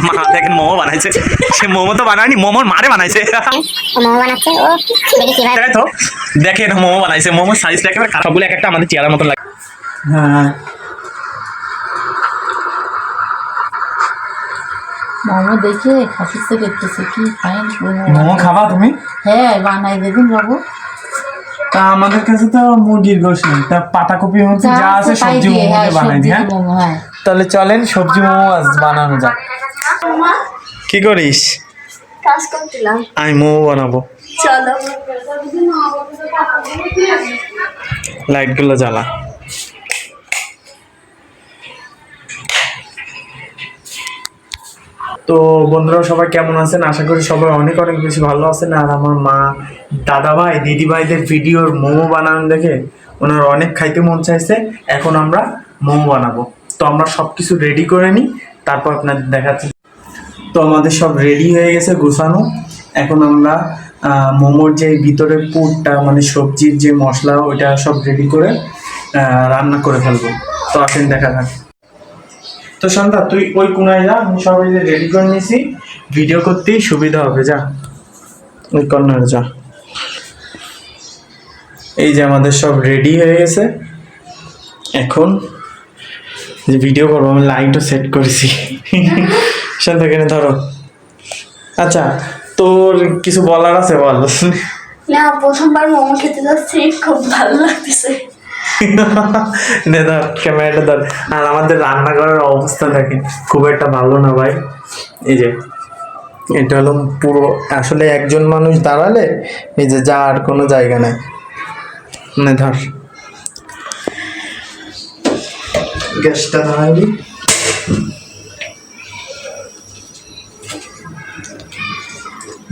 মা দেখেন মোমো বানাইছে, সে মোমো তো বানায়নি, মোমোর মারে বানাইছে। মোমো বানাচ্ছে ও, দেখি কিভাবে। তাই তো দেখেন মোমো বানাইছে, মোমোর সাইজটা একেবারে সবগুলো এক একটা আমাদের চেয়ারের মতো লাগে। হ্যাঁ মোমো দেখে খাসিতে দেখতেছে কি ফাইন মোমো খাবা তুমি? হ্যাঁ বানাই দেখুন বাবু। তা আমাদের কাছে তো মুরগির গোশ নেই, তা পাতাকপি মধ্যে যা আছে সবজি মোমো দিয়ে বানাই দিই। হ্যাঁ মোমো, হ্যাঁ তাহলে চলেন সবজি মোমো আজ বানানো যাক। কি করিস? কাজ করছিলাম। আমি মোমো বানাবো, চলো। লাইটগুলো জ্বালা। তো বন্ধুরা সবাই কেমন আছেন? আশা করি সবাই অনেক অনেক বেশি ভালো আছেন। আর আমার মা, দাদা ভাই, দিদি ভাইদের ভিডিওর মোমো বানানো দেখে ওনার অনেক খাইতে মন চাইছে। এখন আমরা মোমো বানাবো, তো আমরা সব কিছু রেডি করে নিই, তারপর আপনাদের দেখাচ্ছি। তো আমাদের সব রেডি হয়ে গেছে গোছানো। এখন আমরা মোমোর যে ভিতরের পুরটা মানে সবজির যে মশলা ওইটা সব রেডি করে রান্না করে ফেলবো। তো আসেন দেখা যাক। তো শান্তা তুই ওই কোনায় যা, আমি সবাই রেডি করে নিয়েছি, ভিডিও করতেই সুবিধা হবে। যা ওই কর্নারে যা। এই যে আমাদের সব রেডি হয়ে গেছে, এখন যে ভিডিও করবো আমি লাইটও সেট করেছি। শান্তা কেন ধরো। আচ্ছা তোর কিছু বলার আছে বল। না, প্রথমবার মোমো খেতে যাচ্ছি, খুব ভালো লাগতেছে। নে ধর ক্যামেরাটা ধর। আর আমাদের রান্না করার অবস্থা দেখেন, খুব একটা ভালো না ভাই। এই যে এটা হলো পুরো, আসলে একজন মানুষ দাঁড়ালে এই যে যা আর কোনো জায়গা নেই। নে ধর গ্যাসটা ধরাইবি।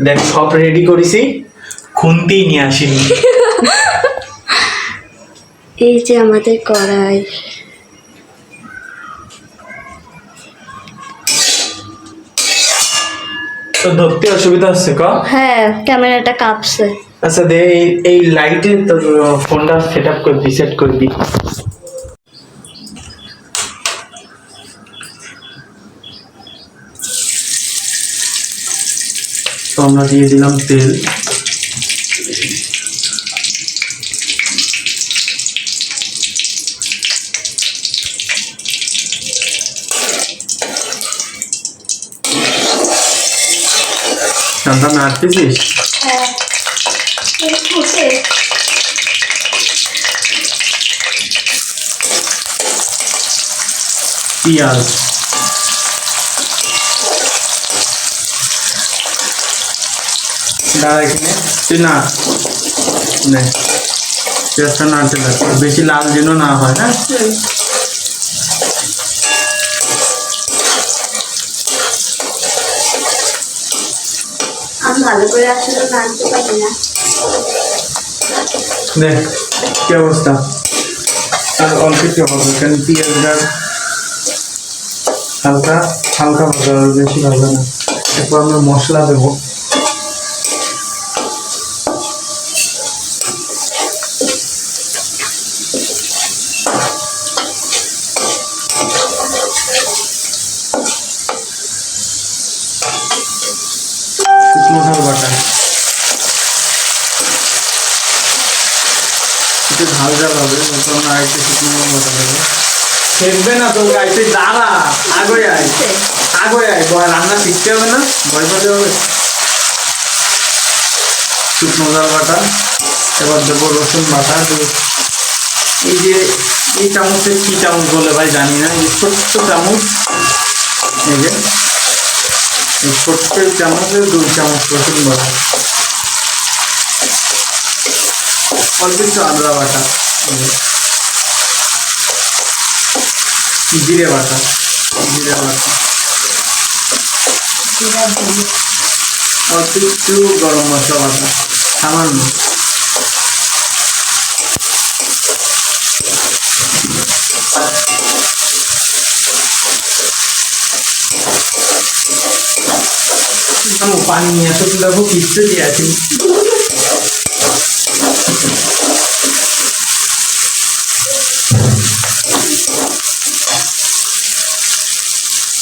দেখ সব রেডি করেছি, খুন্তি নিয়ে আসিনি। এই যে আমাদের কড়াই। তো ধরতে অসুবিধা হচ্ছে ক? হ্যাঁ, ক্যামেরাটা কাঁপছে। আচ্ছা দে এই লাইটে তোর ফোনটা সেট আপ করবি, সেট করবি। তো আমরা দিয়ে দিলাম তেল। রান্না নাড়তেছিস? হ্যাঁ, পেঁয়াজ, দাঁড়া এখানে তুই না নে, পেঁয়াজটা নাড়তে থাক, বেশি লাল যেন না হয়। হ্যাঁ আমি ভালো করে আসলে নাড়তে পারি না। দেখ কি অবস্থা। আর অল্প একটু হবে, কারণ পেঁয়াজটা হালকা হালকা ভাজা হবে, বেশি ভাজা না। এরপর আমরা মশলা দেবো। শুকনো ঝাল বাটা, একটু ঝাল ঝাল হবে, তারপর আমরা আরেকটু শুকনো ঝাল বাটা দেবো। খেলবে না তো গাইতে, দাঁড়া আগে আয়, আগে আয়, রান্না শিখতে হবে না, ভয় পেতে হবে। শুকনো ঝাল বাটা, এবার দেবো রসুন বাটা। এই যে এই চামচের কি চামচ বলে ভাই জানি না, এই ছোট্ট চামচ, এই যে এই ছোট্ট চামচে 2 চামচ রসুন বাটা, অল্প একটু আদা বাটা, জিরে বাটা, জিরে বাটা, অল্প একটু গরম মশলা বাটা সামান্য, পানি নিয়ে আসো, দেখো কিচ্ছু দিয়ে আছি।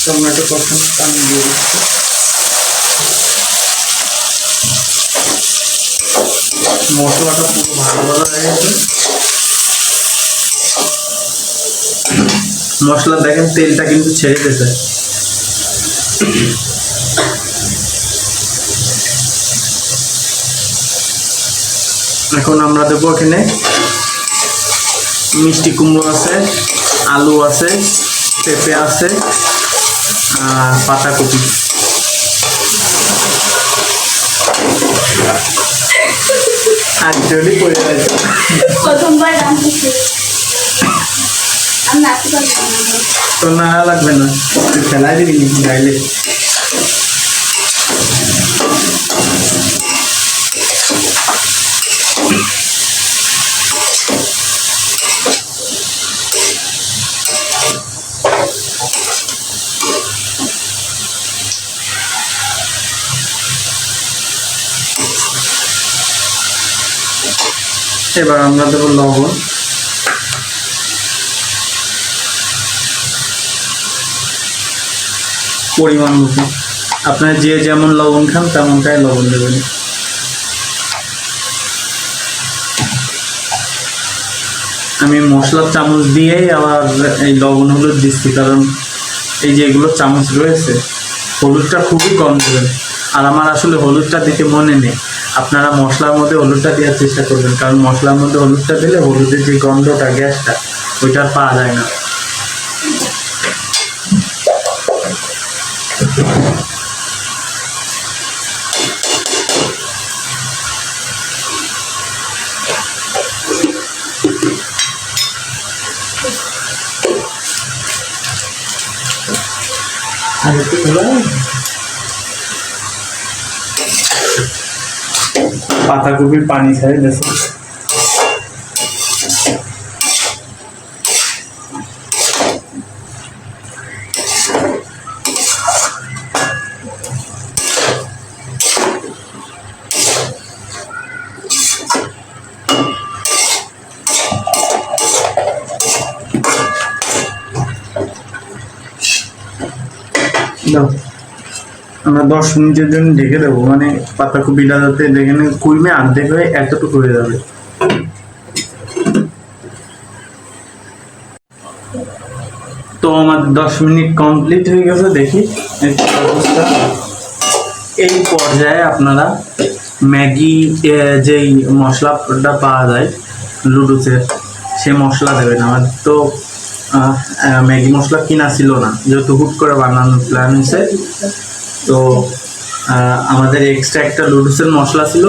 টমেটো কষানো পানি দিয়ে দিচ্ছি। মশলাটা পুরো ভালো হয়ে গেছে। মশলা দেখেন তেলটা কিন্তু ছেড়ে দিয়েছে। এখন আমরা দেবো এখানে মিষ্টি কুমড়ো আছে, আলু আছে, পেঁপে আছে, আর পাতাকপি। একচুয়ালি পড়ে গেছে। প্রথমবার রাঁধতেছি, আমি নাচতে পারবো না। তো না লাগবে না, তুই ফেলাই দিবি নাকি গাইলে? এবার আমরা দেবো লবণ। পরিমাণ মতো, আপনারা যে যেমন লবণ খান তেমনটাই লবণ দেবেন। আমি মশলার চামচ দিয়েই আবার এই লবণগুলো দিচ্ছি, কারণ এই যে এগুলো চামচ রয়েছে, হলুদটা খুবই কম দেবেন। আর আমার আসলে হলুদটা দিতে মনে নেই, আপনারা মশলার মধ্যে হলুদটা দেওয়ার চেষ্টা করবেন, কারণ মশলার মধ্যে হলুদটা দিলে হলুদের যে গন্ধটা, গ্যাসটা, ওইটা আর পাওয়া যায় না। পাতাকপির পানি ছাড়ে দেখো। আমরা 10 মিনিটের জন্য ঢেকে দেবো, মানে পাতাকপিটা যাতে দেখেন কুইমে অর্ধেক হয়ে এতটুকু হয়ে যাবে। তো আমার 10 মিনিট কমপ্লিট হয়ে গেছে, দেখি অবস্থা। এই পর্যায়ে আপনারা ম্যাগি যেই মশলাটা পাওয়া যায় লুডুসের, সে মশলা দেবেন। আমার তো ম্যাগি মশলা কিনা ছিল না, যেহেতু হুট করে বানানোর প্ল্যান হয়েছে। তো আমাদের এক্সট্রা একটা লুডুসের মশলা ছিল,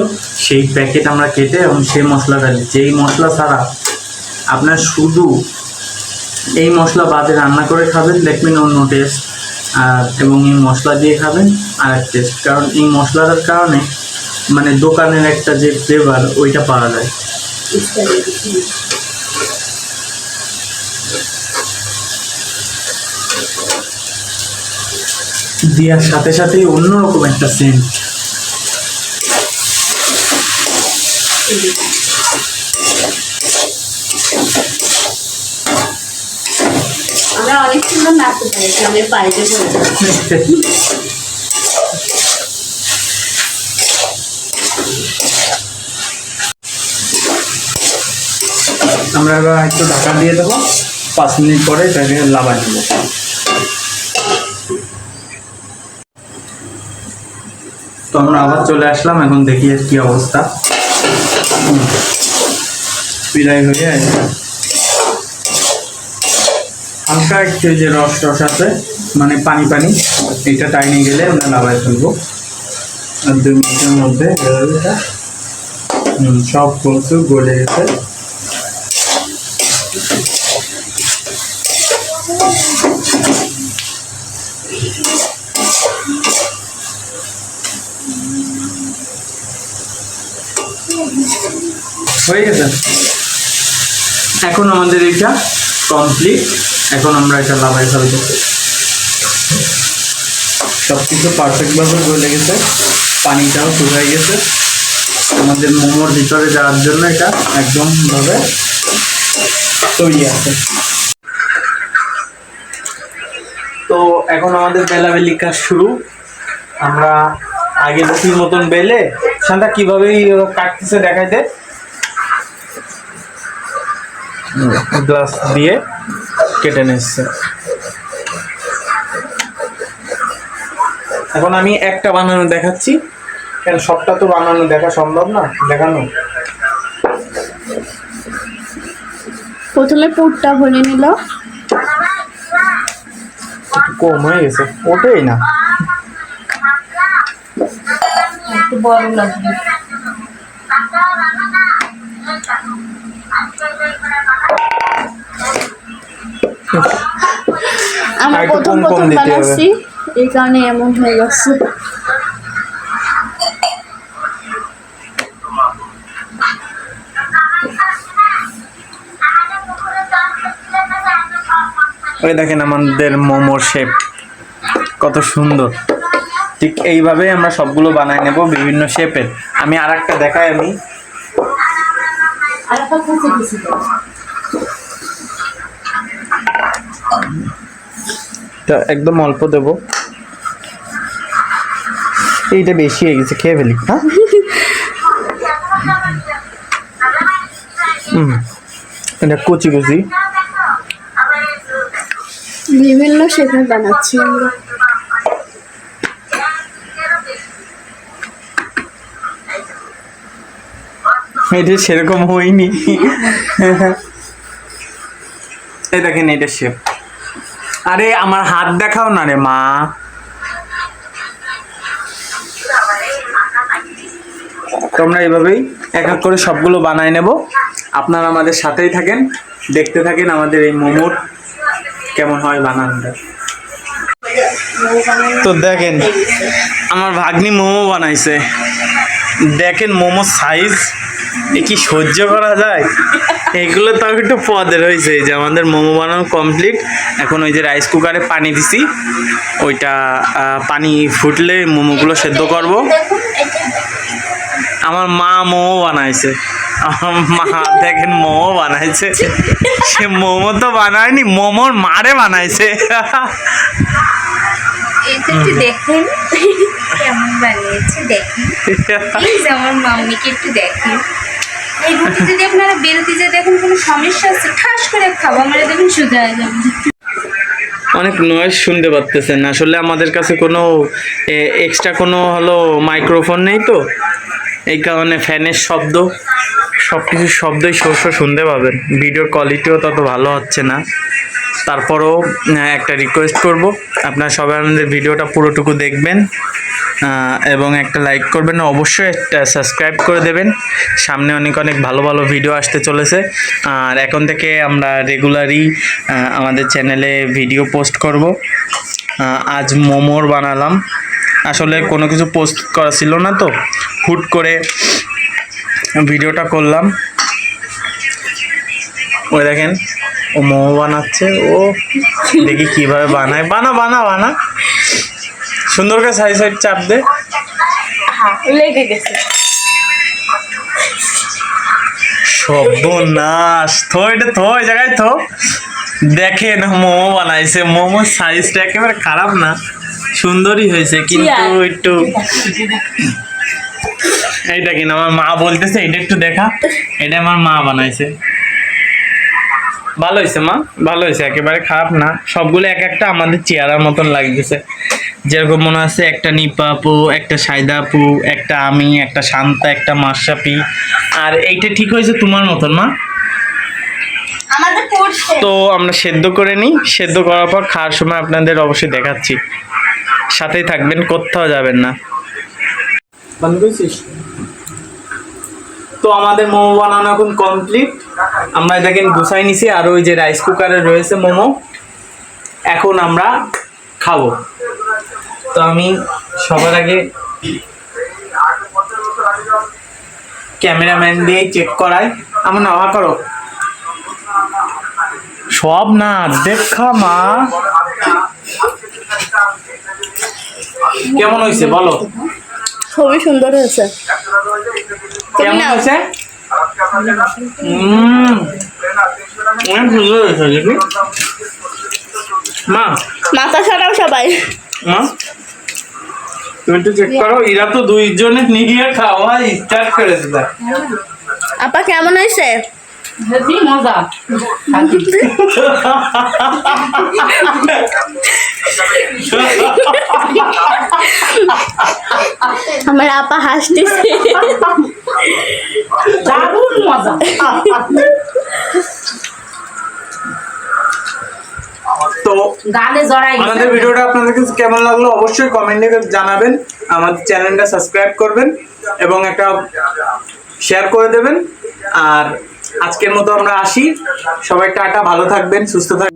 সেই প্যাকেট আমরা কেটে এবং সেই মশলাটা দিচ্ছি। এই মশলা ছাড়া আপনার শুধু এই মশলা বাদে রান্না করে খাবেন, দেখবেন অন্য টেস্ট। এবং এই মশলা দিয়ে খাবেন আর এক টেস্ট, কারণ এই মশলাটার কারণে মানে দোকানের একটা যে ফ্লেভার ওইটা পাওয়া যায়। দেওয়ার সাথে সাথে অন্যরকম একটা সেন্ট। আমরা অনেক সুন্দর নাচতে পারি, গ্রামের বাড়িতে করে। আমরা এবার একটু ঢাকা দিয়ে দেবো, 5 মিনিট পরে এটাকে লাগাই দেবো। তো আমরা আবার চলে আসলাম, এখন দেখি এর কি অবস্থা। পিলাই হয়ে হালকা একটু যে রস রস আছে, মানে পানি পানি, এটা টাইনে গেলে আমরা লাগাই ফেলবো। আর 2 মিনিটের মধ্যে সব কিছু গলে গেছে। হয়ে গেছে, এখন আমাদের এটা কমপ্লিট। এখন আমরা এটা লাগাই ফেলবো। সব কিছু পারফেক্টভাবে গলে গেছে, পানিটাও শুকাই গেছে। আমাদের মোমোর ভিতরে যাওয়ার জন্য এটা একদম ভাবে তৈরি আছে। তো এখন আমাদের বেলাবেলি কাজ শুরু। আমরা আগে রুটির মতন বেলে শান্তা কিভাবে কাটতেছে দেখাইতে, গ্লাস দিয়ে কেটে নিচ্ছে। এখন আমি একটা বানানো দেখাচ্ছি, কেন সবটা তো বানানো দেখা সম্ভব না, দেখানো। প্রথমে পুরটা ভরে নিল, একটু কম হয়ে গেছে, ওঠেই না। একটু বড় লাগবে। আমরা একটু প্রথম কম প্রথম দিতে হবে। বানাচ্ছি, এই কারণে এমন হয়ে গেছে। ওই দেখেন আমাদের মোমোর শেপ কত সুন্দর। ঠিক এইভাবে আমরা সবগুলো বানাই নেব বিভিন্ন শেপের। আমি আর একটা দেখাই, আমি আর একটা কুচি কুচি করে। এটা একদম অল্প দেব, এইটা বেশি হয়ে গেছে, খেয়ে ফেলি। হ্যাঁ এটা কুচি কুচি বিভিন্ন শেপে বানাচ্ছি আমরা। এটা সেরকম হয়নি। এই দেখেন এটা শেপ। আরে আমার হাত দেখাও না রে মা। তোমরা এইভাবেই এক এক করে সবগুলো বানায় নেব। আপনারা আমাদের সাথেই থাকেন, দেখতে থাকেন আমাদের এই মোমোর কেমন হয় বানানোটা। তো দেখেন আমার ভাগ্নি মোমো বানাইছে, দেখেন মোমো সাইজ এ কি সহ্য করা যায়? এগুলো তো একটু পদের হয়েছে। যে আমাদের মোমো বানানো কমপ্লিট। এখন ওই যে রাইস কুকারে পানি দিছি, ওইটা পানি ফুটলে মোমোগুলো সেদ্ধ করব। আমার মা মোমো বানাইছে, আমার মা দেখেন মোমো বানাইছে। সে মোমো তো বানায়নি, মোমোর মারে বানাইছে। এটা একটু দেখুন কেমন বানিয়েছে, দেখুন প্লিজ আমার মাম্মিকে একটু দেখুন। এই রুটি যদি আপনারা বেলতে যে দেখুন কোনো সমস্যা আছে, ঠাস করে খাবো আমরা, দেখুন সোজা হয়ে যাবে। অনেক নয়েজ শুনতে পারতেছেন। আসলে আমাদের কাছে কোনো এক্সট্রা কোনো হলো মাইক্রোফোন নেই, তো এই কারণে ফ্যানের শব্দ সব কিছুর শব্দই শুনতে পাবেন। ভিডিওর কোয়ালিটিও তত ভালো হচ্ছে না। তারপরেও একটা রিকোয়েস্ট করব, আপনারা সবাই আমাদের ভিডিওটা পুরোটুকু দেখবেন এবং একটা লাইক করবেন, অবশ্যই একটা সাবস্ক্রাইব করে দেবেন। সামনে অনেক অনেক ভালো ভালো ভিডিও আসতে চলেছে। আর এখন থেকে আমরা রেগুলারই আমাদের চ্যানেলে ভিডিও পোস্ট করব। আজ মোমোর বানালাম, আসলে কোনো কিছু পোস্ট করা ছিল না, তো হুট করে ভিডিওটা করলাম। ওই দেখেন ও মোমো বানাচ্ছে, ও দেখি কিভাবে বানায়। বানা বানা বানা সুন্দর করে সাইড সাইড চাপ দে। লেগে গেছে। সর্বনাশ, থো এটা থো, ওই জায়গায় থো। দেখেন মোমো বানাইছে, মোমো সাইজটা একেবারে খারাপ না, সুন্দরই হয়েছে, কিন্তু একটু এইটা কিনা আমার মা বলতেছে এটা একটু দেখা, এটা আমার মা বানাইছে। ভালো হয়েছে মা, ভালো হয়েছে, একেবারে খারাপ না। সবগুলো এক একটা আমাদের চেহারার মতন লাগতেছে। যেরকম মনে আছে একটা নিপা আপু, একটা সাইদা আপু, একটা আমি, একটা শান্তা, একটা মাশরাফি, আর এইটা ঠিক হয়েছে তোমার মতন মা। আমাদের পড়ছে তো আমরা সেদ্ধ করে নিই, সেদ্ধ করার পর খাওয়ার সময় আপনাদের অবশ্যই দেখাচ্ছি, সাথেই থাকবেন, কোথাও যাবেন না। বন্ধ করেছিস? তো আমাদের মোমো বানানো এখন কমপ্লিট। আমরা দেখেন গুছাই নিছি, আর ওই যে রাইস কুকারে রয়েছে মোমো, এখন আমরা খাবো। তো আমি সবার আগে ক্যামেরাম্যান দিয়ে চেক করাই। আমার নাওয়া করো সব না দেখা মা, কেমন হয়েছে বলো? খুবই সুন্দর হয়েছে। কেমন হয়েছে? অনেক সুন্দর হয়েছে। মা মাথা ছাড়াও সবাই। মা তুমি একটু চেক করো, এরা তো দুইজনে নিয়ে খাওয়া স্টার্ট করে দিলা। আপা কেমন হয়েছে? হেভি মজা। আমার আপা হাসতেছে। দারুণ মজা। তো গালে জড়াই আমাদের ভিডিওটা আপনাদের কাছে কেমন লাগলো অবশ্যই কমেন্টে জানাবেন। আমাদের চ্যানেলটা সাবস্ক্রাইব করবেন এবং একটা শেয়ার করে দেবেন। আর আজকের মতো আমরা আসি, সবাই টাটা, ভালো থাকবেন, সুস্থ থাকবেন।